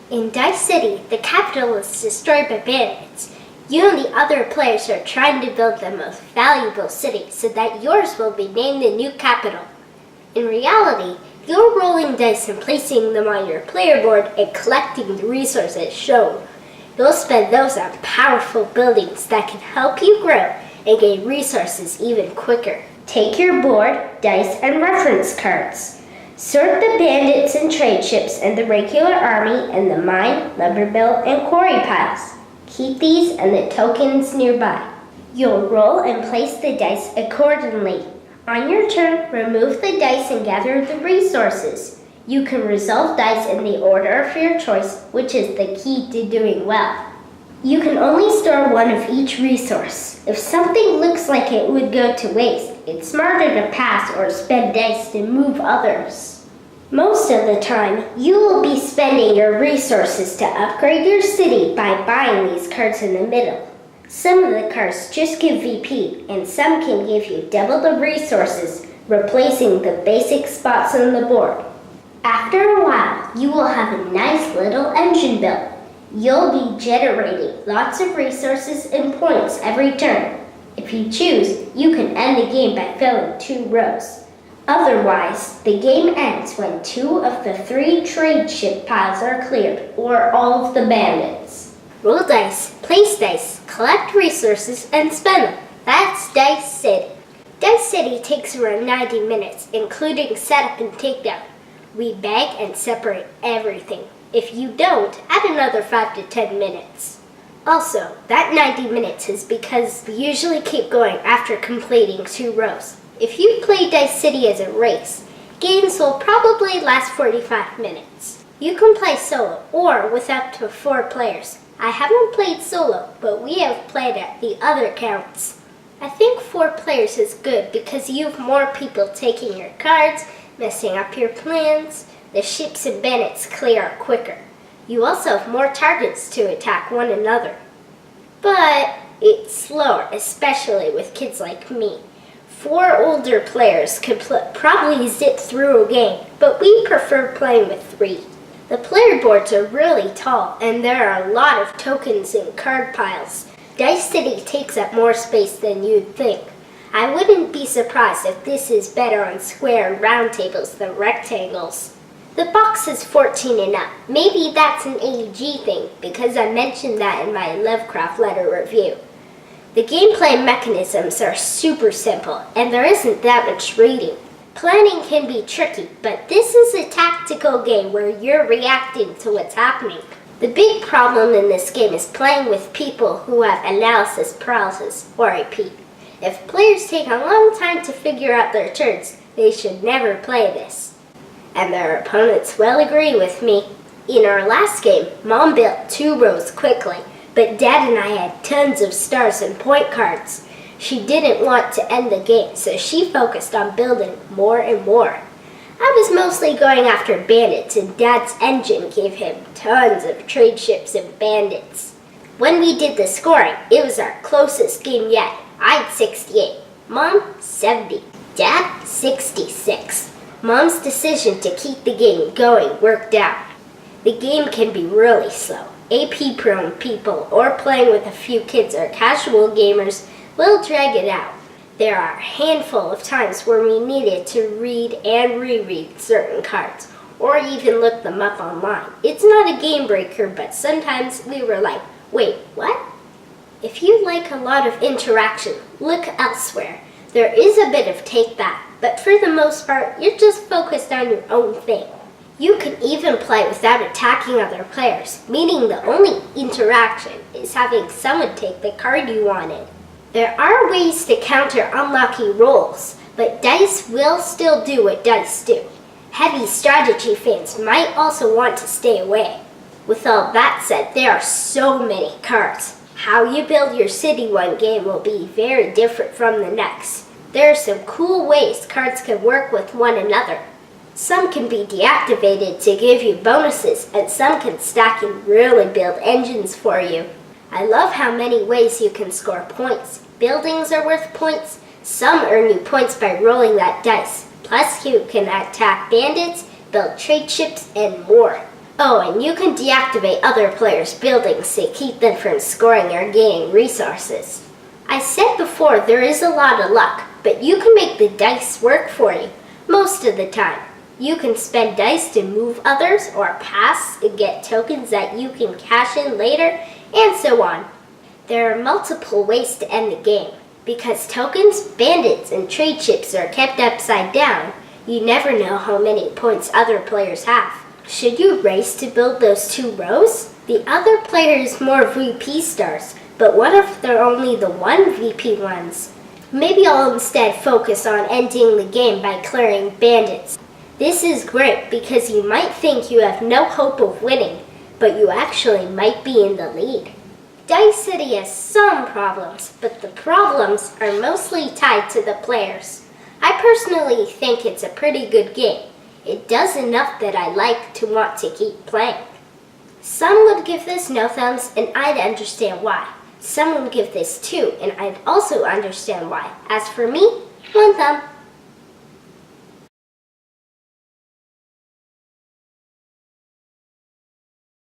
In Dice City, the capital is destroyed by bandits. You and the other players are trying to build the most valuable city so that yours will be named the new capital. In reality, you're rolling dice and placing them on your player board and collecting the resources shown. You'll spend those on powerful buildings that can help you grow and gain resources even quicker. Take your board, dice, and reference cards. Sort the bandits and trade ships and the regular army in the mine, lumber mill, and quarry piles. Keep these and the tokens nearby. You'll roll and place the dice accordingly. On your turn, remove the dice and gather the resources. You can resolve dice in the order of your choice, which is the key to doing well. You can only store one of each resource. If something looks like it would go to waste, it's smarter to pass or spend dice to move others. Most of the time, you will be spending your resources to upgrade your city by buying these cards in the middle. Some of the cards just give VP, and some can give you double the resources, replacing the basic spots on the board. After a while, you will have a nice little engine built. You'll be generating lots of resources and points every turn. If you choose, you can end the game by filling 2 rows. Otherwise, the game ends when 2 of the 3 trade ship piles are cleared, or all of the bandits. Roll dice, place dice, collect resources, and spend them. That's Dice City. Dice City takes around 90 minutes, including setup and takedown. We bag and separate everything. If you don't, add another 5 to 10 minutes. Also, that 90 minutes is because we usually keep going after completing 2 rows. If you play Dice City as a race, games will probably last 45 minutes. You can play solo or with up to 4 players. I haven't played solo, but we have played at the other counts. I think 4 players is good because you have more people taking your cards, messing up your plans. The ships and bandits clear out quicker. You also have more targets to attack one another. But it's slower, especially with kids like me. 4 older players could probably zip through a game, but we prefer playing with 3. The player boards are really tall, and there are a lot of tokens and card piles. Dice City takes up more space than you'd think. I wouldn't be surprised if this is better on square and round tables than rectangles. The box is 14 and up. Maybe that's an AEG thing, because I mentioned that in my Lovecraft letter review. The gameplay mechanisms are super simple, and there isn't that much reading. Planning can be tricky, but this is a tactical game where you're reacting to what's happening. The big problem in this game is playing with people who have analysis paralysis, or AP. If players take a long time to figure out their turns, they should never play this. And their opponents will agree with me. In our last game, Mom built 2 rows quickly, but Dad and I had tons of stars and point cards. She didn't want to end the game, so she focused on building more and more. I was mostly going after bandits, and Dad's engine gave him tons of trade ships and bandits. When we did the scoring, it was our closest game yet. I had 68, Mom 70, Dad 66. Mom's decision to keep the game going worked out. The game can be really slow. AP-prone people or playing with a few kids or casual gamers will drag it out. There are a handful of times where we needed to read and reread certain cards, or even look them up online. It's not a game breaker, but sometimes we were like, wait, what? If you like a lot of interaction, look elsewhere. There is a bit of take that, but for the most part, you're just focused on your own thing. You can even play without attacking other players, meaning the only interaction is having someone take the card you wanted. There are ways to counter unlucky rolls, but dice will still do what dice do. Heavy strategy fans might also want to stay away. With all that said, there are so many cards. How you build your city one game will be very different from the next. There are some cool ways cards can work with one another. Some can be deactivated to give you bonuses, and some can stack and really build engines for you. I love how many ways you can score points. Buildings are worth points. Some earn you points by rolling that dice. Plus you can attack bandits, build trade ships, and more. Oh, and you can deactivate other players' buildings to keep them from scoring or gaining resources. I said before there is a lot of luck, but you can make the dice work for you most of the time. You can spend dice to move others or pass and get tokens that you can cash in later, and so on. There are multiple ways to end the game. Because tokens, bandits, and trade chips are kept upside down, you never know how many points other players have. Should you race to build those 2 rows? The other player is more VP stars, but what if they're only the 1 VP ones? Maybe I'll instead focus on ending the game by clearing bandits. This is great because you might think you have no hope of winning, but you actually might be in the lead. Dice City has some problems, but the problems are mostly tied to the players. I personally think it's a pretty good game. It does enough that I like to want to keep playing. Some would give this no thumbs, and I'd understand why. Some would give this 2, and I'd also understand why. As for me, 1 thumb.